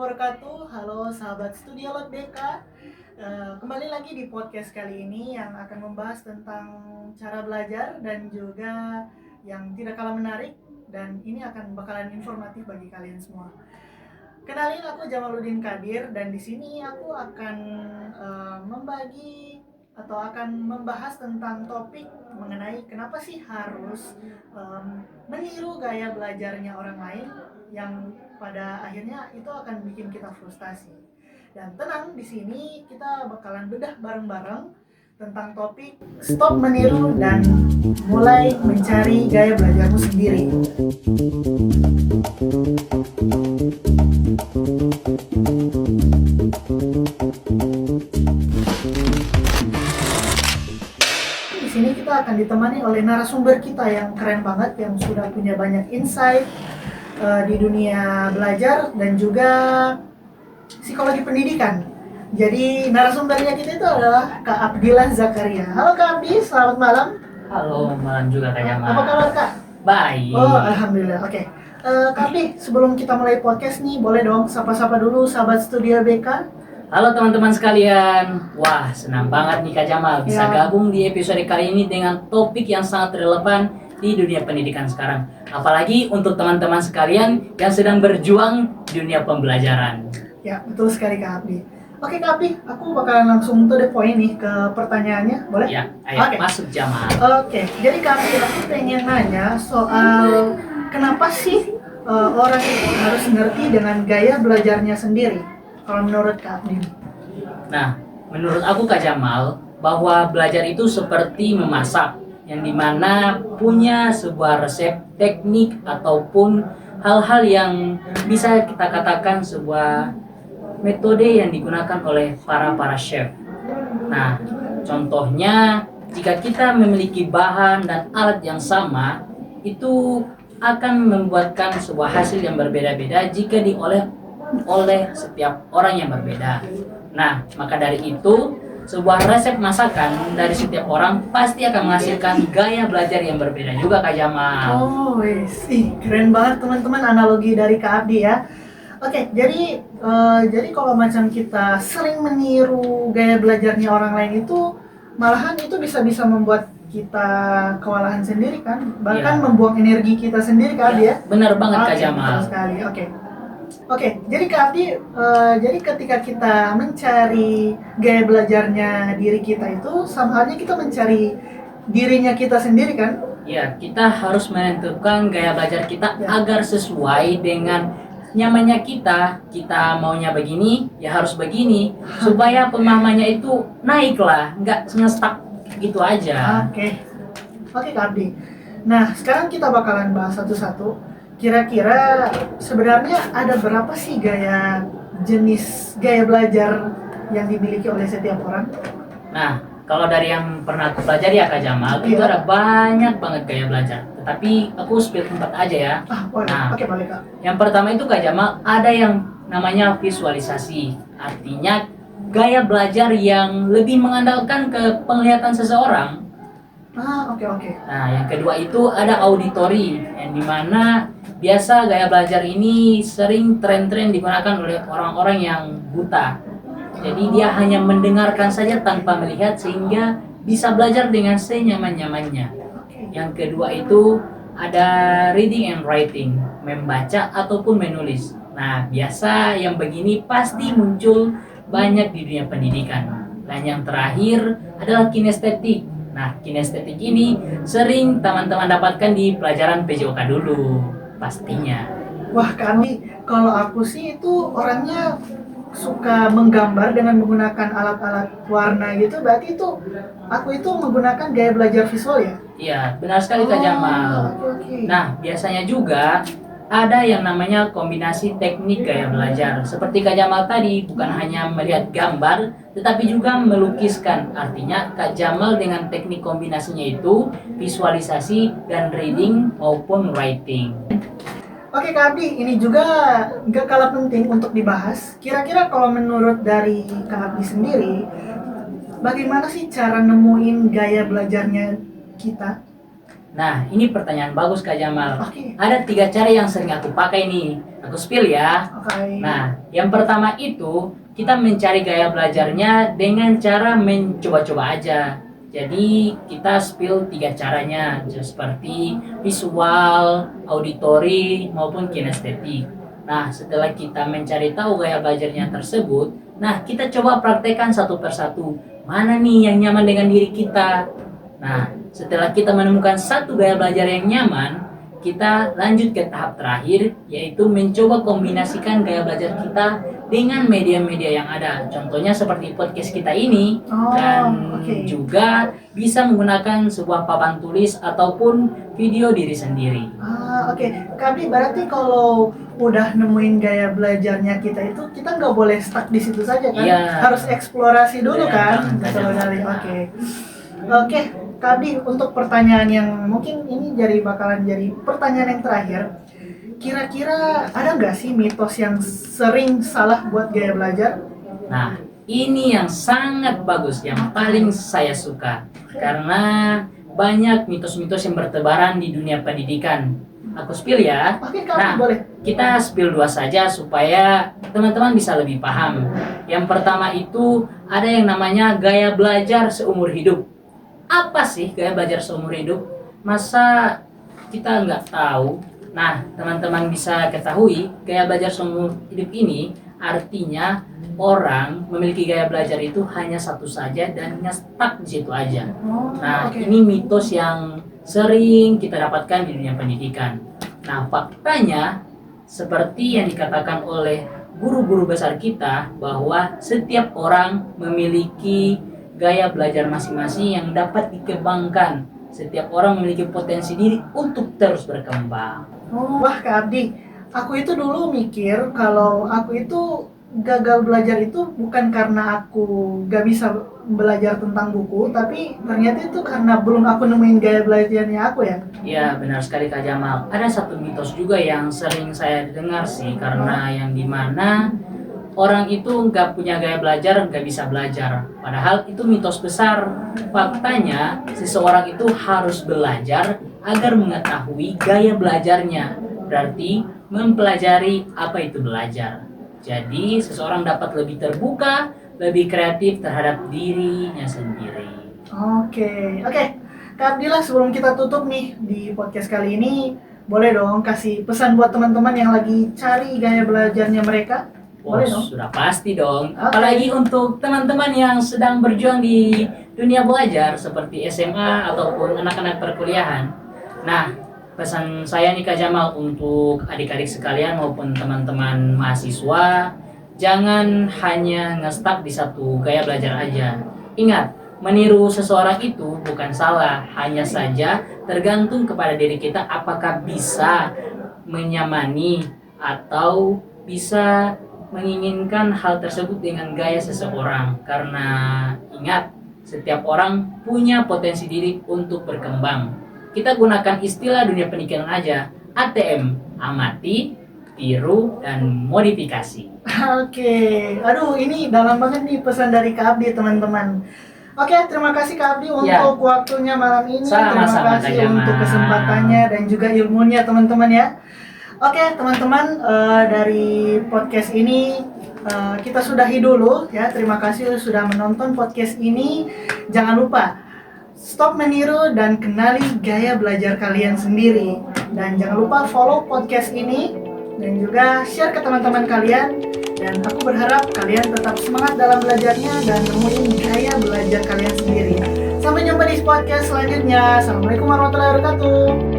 wabarakatuh. Halo sahabat Studio Lot BK. Kembali lagi di podcast kali ini yang akan membahas tentang cara belajar dan juga yang tidak kalah menarik, dan ini akan bakalan informatif bagi kalian semua. Kenalin, aku Jamaluddin Kadir, dan di sini aku akan membagi atau akan membahas tentang topik mengenai kenapa sih harus meniru gaya belajarnya orang lain, yang pada akhirnya itu akan bikin kita frustasi. Dan tenang, di sini kita bakalan bedah bareng-bareng tentang topik stop meniru dan mulai mencari gaya belajarmu sendiri. Di sini kita akan ditemani oleh narasumber kita yang keren banget, yang sudah punya banyak insight di dunia belajar dan juga psikologi pendidikan. Jadi narasumbernya kita itu adalah Kak Abdillah Zakaria. Halo Kak Abdi, selamat malam. Halo, malam juga Kak Jamal. Apa kabar Kak? Baik. Oh, alhamdulillah. Oke. Kak Abdi, sebelum kita mulai podcast nih, boleh dong sapa-sapa dulu sahabat Studio BK. Halo teman-teman sekalian. Wah, senang banget nih Kak Jamal bisa gabung di episode kali ini dengan topik yang sangat relevan di dunia pendidikan sekarang. Apalagi untuk teman-teman sekalian yang sedang berjuang di dunia pembelajaran. Ya, betul sekali Kak Abdi. Oke Kak Abdi, aku bakalan langsung to the point nih ke pertanyaannya, boleh? Ya, ayo masuk Jamal. Oke, jadi Kak Abdi, aku pengen nanya soal kenapa sih orang itu harus ngerti dengan gaya belajarnya sendiri, kalau menurut Kak Abdi? Nah, menurut aku Kak Jamal, bahwa belajar itu seperti memasak, yang dimana punya sebuah resep, teknik, ataupun hal-hal yang bisa kita katakan sebuah metode yang digunakan oleh para chef. Nah, contohnya jika kita memiliki bahan dan alat yang sama, itu akan membuatkan sebuah hasil yang berbeda-beda jika diolah oleh setiap orang yang berbeda. Nah, maka dari itu sebuah resep masakan dari setiap orang pasti akan menghasilkan gaya belajar yang berbeda juga Kak Jamal. Oh, keren banget teman-teman analogi dari Kak Abdi ya. Oke, jadi kalau macam kita sering meniru gaya belajarnya orang lain itu, malahan itu bisa membuat kita kewalahan sendiri kan, bahkan membuang energi kita sendiri Kak Abdi ya. Benar banget Kak Jamal. Betul sekali. Oke, jadi Kak Abdi, jadi ketika kita mencari gaya belajarnya diri kita itu, sama halnya kita mencari dirinya kita sendiri kan? Ya, kita harus menentukan gaya belajar kita agar sesuai dengan nyamannya kita maunya begini, ya harus begini, supaya pemahamannya itu naik lah, nggak ngestak gitu aja. Oke Kak Abdi. Nah, sekarang kita bakalan bahas satu-satu. Kira-kira sebenarnya ada berapa sih jenis gaya belajar yang dimiliki oleh setiap orang? Nah, kalau dari yang pernah aku pelajari ya Kak Jamal, itu ada banyak banget gaya belajar. Tetapi aku spill 4 aja ya. Boleh Kak. Yang pertama itu Kak Jamal, ada yang namanya visualisasi. Artinya gaya belajar yang lebih mengandalkan ke penglihatan seseorang. Oke. Nah, yang kedua itu ada auditori, yang dimana biasa gaya belajar ini sering tren-tren digunakan oleh orang-orang yang buta. Jadi dia hanya mendengarkan saja tanpa melihat sehingga bisa belajar dengan senyaman-nyamannya. Yang kedua itu ada reading and writing, membaca ataupun menulis. Nah, biasa yang begini pasti muncul banyak di dunia pendidikan. Dan yang terakhir adalah kinestetik. Nah, kinestetik ini sering teman-teman dapatkan di pelajaran PJOK dulu, pastinya. Wah, kami kalau aku sih itu orangnya suka menggambar dengan menggunakan alat-alat warna gitu, berarti itu aku itu menggunakan gaya belajar visual ya? Iya, benar sekali Kak Jamal. Nah, biasanya juga ada yang namanya kombinasi teknik gaya belajar. Seperti Kak Jamal tadi, bukan hanya melihat gambar, tetapi juga melukiskan. Artinya Kak Jamal dengan teknik kombinasinya itu visualisasi dan reading maupun writing. Oke Kak Abdi, ini juga nggak kalah penting untuk dibahas. Kira-kira kalau menurut dari Kak Abdi sendiri, bagaimana sih cara nemuin gaya belajarnya kita? Nah, ini pertanyaan bagus Kak Jamal. Oke. Ada 3 cara yang sering aku pakai nih. Aku spill ya. Oke. Nah, yang pertama itu kita mencari gaya belajarnya dengan cara mencoba-coba aja. Jadi kita spill 3 caranya, seperti visual, auditory, maupun kinestetik. Nah, setelah kita mencari tahu gaya belajarnya tersebut, nah kita coba praktekkan satu persatu. Mana nih yang nyaman dengan diri kita? Nah, setelah kita menemukan satu gaya belajar yang nyaman, kita lanjut ke tahap terakhir, yaitu mencoba kombinasikan gaya belajar kita dengan media-media yang ada. Contohnya seperti podcast kita ini, dan oke. juga bisa menggunakan sebuah papan tulis ataupun video diri sendiri. Oke. Kak Abdi, berarti kalau udah nemuin gaya belajarnya kita itu, kita nggak boleh stuck di situ saja kan? Iya. Harus eksplorasi dulu Benar kan? banget, Betul Kak sekali. Jamal. Oke, Kak Abdi, untuk pertanyaan yang mungkin ini bakalan jadi pertanyaan yang terakhir. Kira-kira ada nggak sih mitos yang sering salah buat gaya belajar? Nah, ini yang sangat bagus, yang paling saya suka. Karena banyak mitos-mitos yang bertebaran di dunia pendidikan. Aku spill ya. Oke, Kak Abdi, Nah, boleh. kita spill 2 saja supaya teman-teman bisa lebih paham. Yang pertama itu ada yang namanya gaya belajar seumur hidup. Apa sih gaya belajar seumur hidup? Masa kita nggak tahu? Nah, teman-teman bisa ketahui gaya belajar seumur hidup ini artinya orang memiliki gaya belajar itu hanya satu saja dan stuck di situ aja. Nah, Oke. ini mitos yang sering kita dapatkan di dunia pendidikan. Nah, faktanya seperti yang dikatakan oleh guru-guru besar kita bahwa setiap orang memiliki gaya belajar masing-masing yang dapat dikembangkan. Setiap orang memiliki potensi diri untuk terus berkembang. Wah, Kak Abdi, aku itu dulu mikir kalau aku itu gagal belajar itu bukan karena aku gak bisa belajar tentang buku, tapi ternyata itu karena belum aku nemuin gaya belajarnya aku ya. Ya, benar sekali Kak Jamal. Ada satu mitos juga yang sering saya dengar sih, karena yang dimana orang itu nggak punya gaya belajar, nggak bisa belajar. Padahal itu mitos besar. Faktanya, seseorang itu harus belajar agar mengetahui gaya belajarnya. Berarti mempelajari apa itu belajar. Jadi, seseorang dapat lebih terbuka, lebih kreatif terhadap dirinya sendiri. Oke. Kak Abdillah, sebelum kita tutup nih di podcast kali ini, boleh dong kasih pesan buat teman-teman yang lagi cari gaya belajarnya mereka? Boleh dong. Sudah pasti dong. Oke. Apalagi untuk teman-teman yang sedang berjuang di dunia belajar seperti SMA ataupun anak-anak perkuliahan. Nah, pesan saya nih Kak Jamal untuk adik-adik sekalian maupun teman-teman mahasiswa, jangan hanya ngestak di satu gaya belajar aja. Ingat, meniru seseorang itu bukan salah, hanya saja tergantung kepada diri kita apakah bisa menyamani atau bisa menginginkan hal tersebut dengan gaya seseorang. Karena ingat, setiap orang punya potensi diri untuk berkembang. Kita gunakan istilah dunia pendidikan aja, ATM, amati, tiru, dan modifikasi. Oke, aduh ini dalam banget nih pesan dari Kak Abdi teman-teman. Oke, terima kasih Kak Abdi untuk waktunya malam ini. Sama-sama, Terima kasih Kak Jamal. untuk kesempatannya dan juga ilmunya teman-teman ya. Oke teman-teman, dari podcast ini kita sudahi dulu ya. Terima kasih sudah menonton podcast ini. Jangan lupa stop meniru dan kenali gaya belajar kalian sendiri. Dan jangan lupa follow podcast ini dan juga share ke teman-teman kalian. Dan aku berharap kalian tetap semangat dalam belajarnya dan nemuin gaya belajar kalian sendiri. Sampai jumpa di podcast selanjutnya. Assalamualaikum warahmatullahi wabarakatuh.